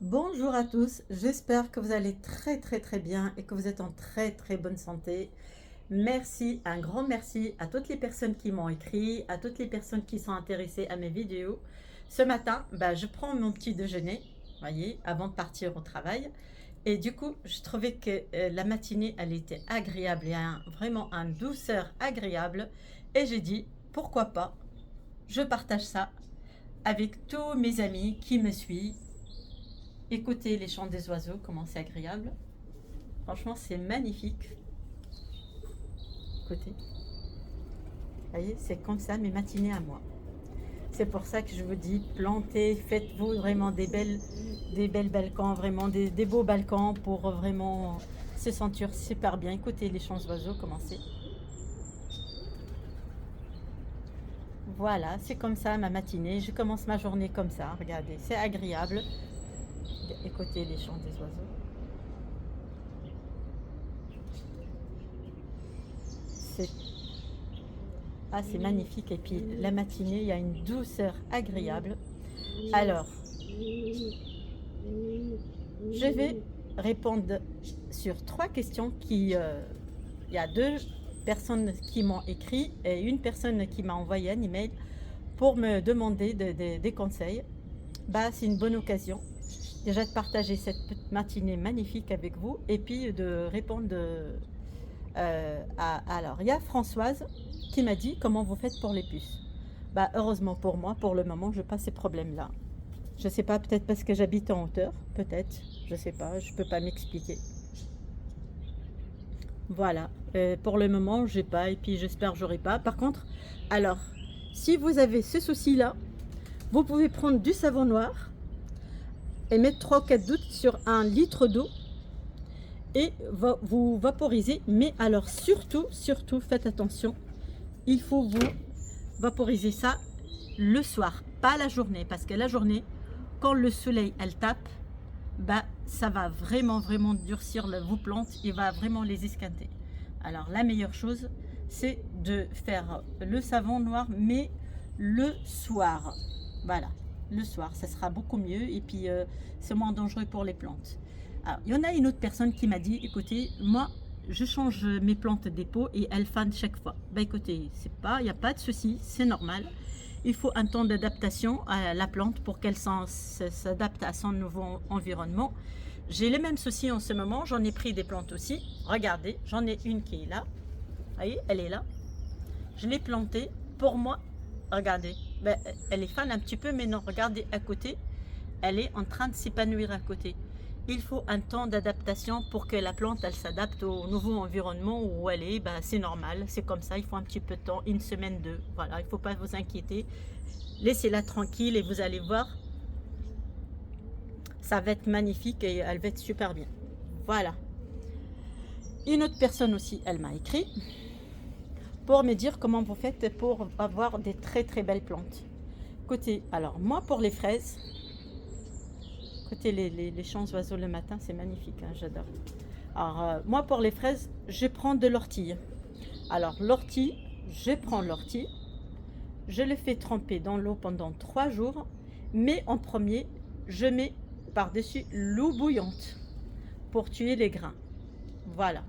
Bonjour à tous, j'espère que vous allez très bien et que vous êtes en très bonne santé. Merci, un grand merci à toutes les personnes qui m'ont écrit, à toutes les personnes qui sont intéressées à mes vidéos. Ce matin, je prends mon petit déjeuner, voyez, avant de partir au travail. Et du coup, je trouvais que la matinée, elle était agréable, il y a vraiment une douceur agréable. Et j'ai dit, pourquoi pas, je partage ça avec tous mes amis qui me suivent. Écoutez les chants des oiseaux, comment c'est agréable. Franchement, c'est magnifique. Écoutez, vous voyez, c'est comme ça mes matinées à moi. C'est pour ça que je vous dis, plantez, faites-vous vraiment des belles balcons, vraiment des beaux balcons pour vraiment se sentir super bien. Écoutez les chants d'oiseaux, comment c'est. Voilà, c'est comme ça ma matinée. Je commence ma journée comme ça. Regardez, c'est agréable. Écoutez les chants des oiseaux. C'est c'est magnifique. Et puis la matinée, il y a une douceur agréable. Alors, je vais répondre sur 3 questions il y a 2 personnes qui m'ont écrit et une personne qui m'a envoyé un email pour me demander des conseils. C'est une bonne occasion déjà de partager cette matinée magnifique avec vous et puis de répondre alors, il y a Françoise qui m'a dit comment vous faites pour les puces. Heureusement pour moi, pour le moment, je n'ai pas ces problèmes-là. Je sais pas, peut-être parce que j'habite en hauteur, peut-être, je sais pas, je peux pas m'expliquer. Voilà, pour le moment, j'ai pas et puis j'espère que j'aurai pas. Par contre, alors, si vous avez ce souci-là, vous pouvez prendre du savon noir et mettre 3 ou 4 gouttes sur 1 litre d'eau et vous vaporiser. Mais alors surtout, faites attention, il faut vous vaporiser ça le soir, pas la journée, parce que la journée, quand le soleil elle tape, ça va vraiment durcir vos plantes, il va vraiment les esquinter. Alors la meilleure chose, c'est de faire le savon noir, mais le soir. Voilà, le soir, ça sera beaucoup mieux et puis c'est moins dangereux pour les plantes. Alors, il y en a une autre personne qui m'a dit, écoutez, moi, je change mes plantes des pots et elles fanent chaque fois. Écoutez, il n'y a pas de souci, c'est normal. Il faut un temps d'adaptation à la plante pour qu'elle s'adapte à son nouveau environnement. J'ai les mêmes soucis en ce moment, j'en ai pris des plantes aussi. Regardez, j'en ai une qui est là. Vous voyez, elle est là. Je l'ai plantée pour moi. Regardez, elle est fan un petit peu, mais non, regardez à côté. Elle est en train de s'épanouir à côté. Il faut un temps d'adaptation pour que la plante elle s'adapte au nouveau environnement où elle est. C'est normal, c'est comme ça, il faut un petit peu de temps, 1 semaine, 2. Voilà, il ne faut pas vous inquiéter. Laissez-la tranquille et vous allez voir, ça va être magnifique et elle va être super bien. Voilà. Une autre personne aussi, elle m'a écrit pour me dire comment vous faites pour avoir des très belles plantes. Écoutez, alors moi pour les fraises, écoutez les chants d'oiseaux le matin, c'est magnifique, hein, j'adore. Alors moi pour les fraises, je prends de l'ortie. Alors l'ortie, je prends l'ortie, je le fais tremper dans l'eau pendant 3 jours, mais en premier, je mets par-dessus l'eau bouillante pour tuer les grains. Voilà.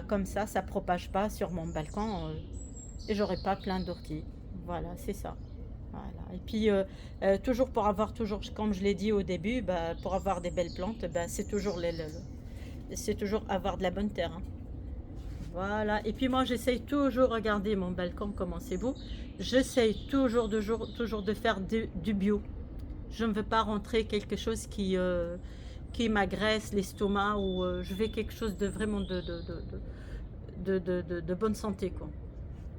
Comme ça propage pas sur mon balcon et j'aurai pas plein d'orties. Voilà, c'est ça. Voilà. Et puis toujours pour avoir comme je l'ai dit au début, pour avoir des belles plantes, c'est toujours c'est toujours avoir de la bonne terre, hein. Voilà. Et puis moi j'essaye toujours, regardez mon balcon comment c'est beau. J'essaye toujours de faire du bio. Je ne veux pas rentrer quelque chose qui m'agresse l'estomac ou je veux quelque chose de vraiment de bonne santé, quoi.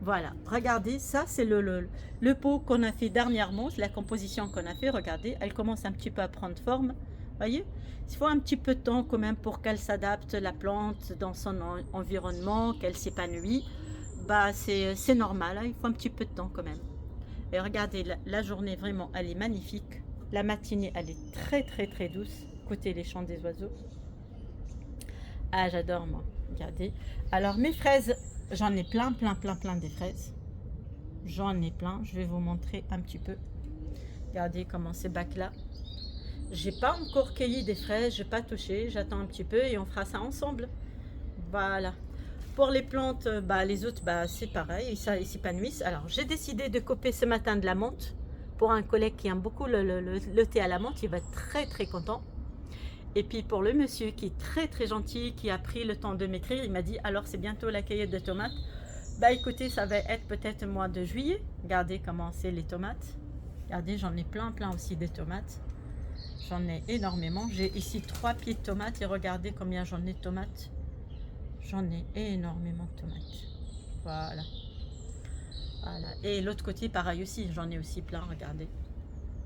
Voilà, regardez, ça c'est le pot qu'on a fait dernièrement, la composition qu'on a fait, regardez, elle commence un petit peu à prendre forme, voyez. Il faut un petit peu de temps quand même pour qu'elle s'adapte, la plante, dans son environnement, qu'elle s'épanouit. C'est normal, hein, il faut un petit peu de temps quand même. Et regardez, la journée vraiment, elle est magnifique. La matinée, elle est très douce. Écoutez les chants des oiseaux. Ah, j'adore moi. Regardez. Alors mes fraises, j'en ai plein des fraises. J'en ai plein. Je vais vous montrer un petit peu. Regardez comment ces bacs là. J'ai pas encore cueilli des fraises, j'ai pas touché, j'attends un petit peu et on fera ça ensemble. Voilà. Pour les plantes, les autres, c'est pareil, ils s'épanouissent. Alors, j'ai décidé de couper ce matin de la menthe pour un collègue qui aime beaucoup le thé à la menthe. Il va être très très content. Et puis pour le monsieur qui est très très gentil, qui a pris le temps de m'écrire, il m'a dit alors c'est bientôt la cueillette de tomates. Écoutez, ça va être peut-être au mois de juillet. Regardez comment c'est les tomates. Regardez, j'en ai plein aussi des tomates. J'en ai énormément. J'ai ici 3 pieds de tomates et regardez combien j'en ai de tomates. J'en ai énormément de tomates. Voilà. Voilà. Et l'autre côté, pareil aussi. J'en ai aussi plein, regardez.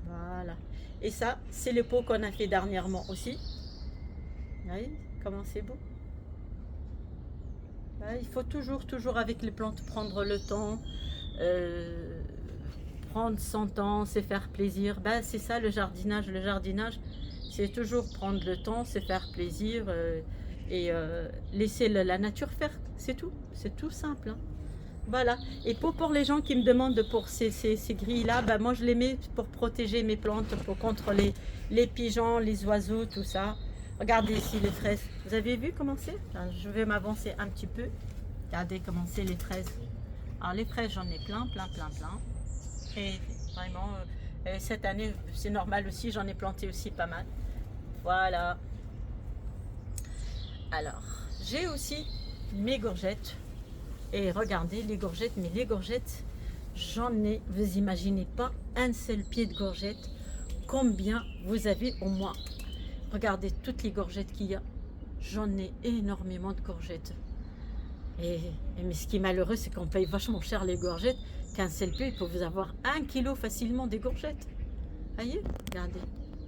Voilà. Et ça, c'est le pot qu'on a fait dernièrement aussi. Vous voyez comment c'est beau. Il faut toujours avec les plantes prendre le temps. Prendre son temps, se faire plaisir. C'est ça le jardinage. Le jardinage, c'est toujours prendre le temps, se faire plaisir et laisser la nature faire. C'est tout simple. Hein. Voilà. Et pour les gens qui me demandent pour ces grilles-là, moi je les mets pour protéger mes plantes, pour contre les pigeons, les oiseaux, tout ça. Regardez ici les fraises. Vous avez vu comment c'est? Je vais m'avancer un petit peu. Regardez comment c'est les fraises. Alors les fraises, j'en ai plein. Et vraiment, cette année, c'est normal aussi, j'en ai planté aussi pas mal. Voilà. Alors, j'ai aussi mes gourgettes. Et regardez les gourgettes, mais les gourgettes, j'en ai, vous imaginez pas, un seul pied de gourgette. Combien vous avez au moins? Regardez toutes les gourgettes qu'il y a. J'en ai énormément de gourgettes. Mais ce qui est malheureux, c'est qu'on paye vachement cher les gourgettes. Qu'un seul pied, il peut vous avoir 1 kilo facilement des gourgettes. Voyez, regardez,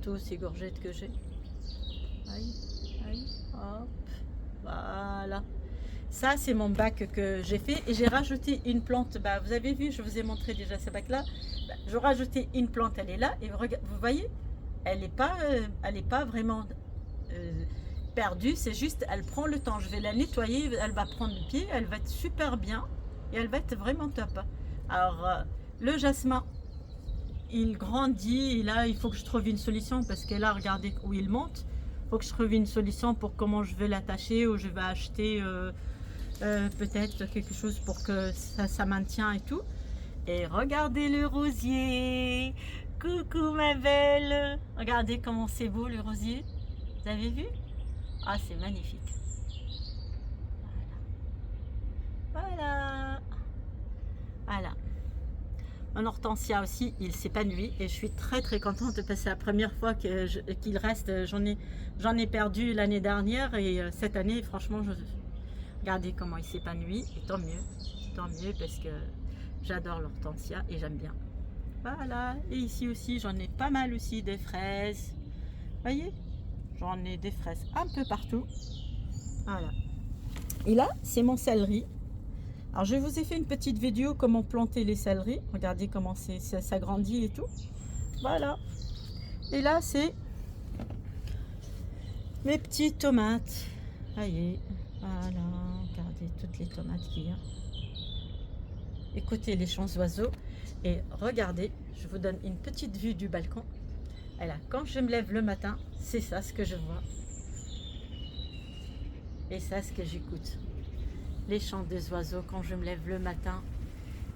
toutes ces gourgettes que j'ai. Voyez, hop, voilà. Ça, c'est mon bac que j'ai fait et j'ai rajouté une plante. Vous avez vu, je vous ai montré déjà ce bac-là. J'ai rajouté une plante, elle est là. Et vous voyez, elle n'est pas vraiment perdue. C'est juste, elle prend le temps. Je vais la nettoyer, elle va prendre le pied, elle va être super bien. Et elle va être vraiment top. Alors, le jasmin, il grandit. Et là, il faut que je trouve une solution parce que là, regardez où il monte. Il faut que je trouve une solution pour comment je vais l'attacher ou je vais acheter peut-être quelque chose pour que ça maintient et tout. Et regardez le rosier. Coucou ma belle. Regardez comment c'est beau le rosier. Vous avez vu? Ah, c'est magnifique. Voilà. Mon hortensia aussi, il s'épanouit et je suis très contente parce que c'est la première fois qu'il reste. J'en ai perdu l'année dernière et cette année, franchement, regardez comment il s'épanouit et tant mieux parce que j'adore l'hortensia et j'aime bien. Voilà, et ici aussi, j'en ai pas mal aussi des fraises. Voyez, j'en ai des fraises un peu partout. Voilà. Et là, c'est mon céleri. Alors, je vous ai fait une petite vidéo comment planter les céleris. Regardez comment ça grandit et tout. Voilà. Et là, c'est mes petites tomates. Voyez. Voilà. Regardez toutes les tomates qu'il y a. Écoutez les chants d'oiseaux. Et regardez, je vous donne une petite vue du balcon. Et là, quand je me lève le matin, c'est ça ce que je vois. Et ça ce que j'écoute. Les chants des oiseaux quand je me lève le matin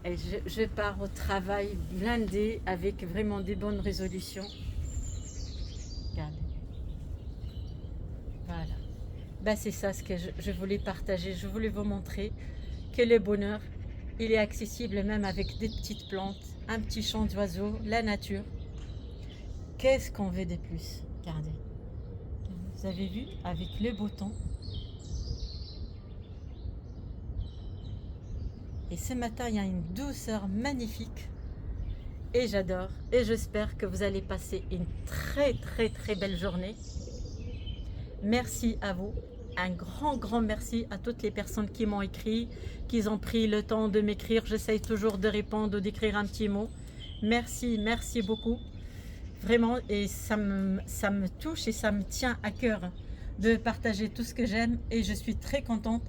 et je pars au travail blindé avec vraiment des bonnes résolutions. Regardez. Voilà. C'est ça ce que je voulais partager. Je voulais vous montrer que le bonheur, il est accessible même avec des petites plantes, un petit chant d'oiseaux, la nature. Qu'est-ce qu'on veut de plus? Regardez. Vous avez vu avec le beau temps. Et ce matin, il y a une douceur magnifique. Et j'adore. Et j'espère que vous allez passer une très belle journée. Merci à vous. Un grand merci à toutes les personnes qui m'ont écrit, qui ont pris le temps de m'écrire. J'essaye toujours de répondre, d'écrire un petit mot. Merci beaucoup. Vraiment, et ça me touche et ça me tient à cœur de partager tout ce que j'aime. Et je suis très contente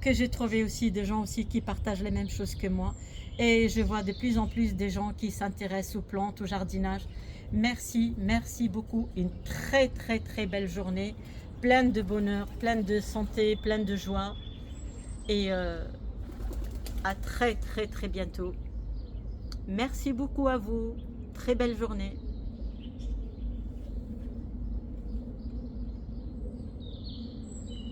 que j'ai trouvé aussi des gens aussi qui partagent les mêmes choses que moi Et je vois de plus en plus des gens qui s'intéressent aux plantes, au jardinage. Merci, merci beaucoup. Une très très très belle journée, pleine de bonheur, pleine de santé, pleine de joie. Et à très très très bientôt. Merci beaucoup à vous. Très belle journée.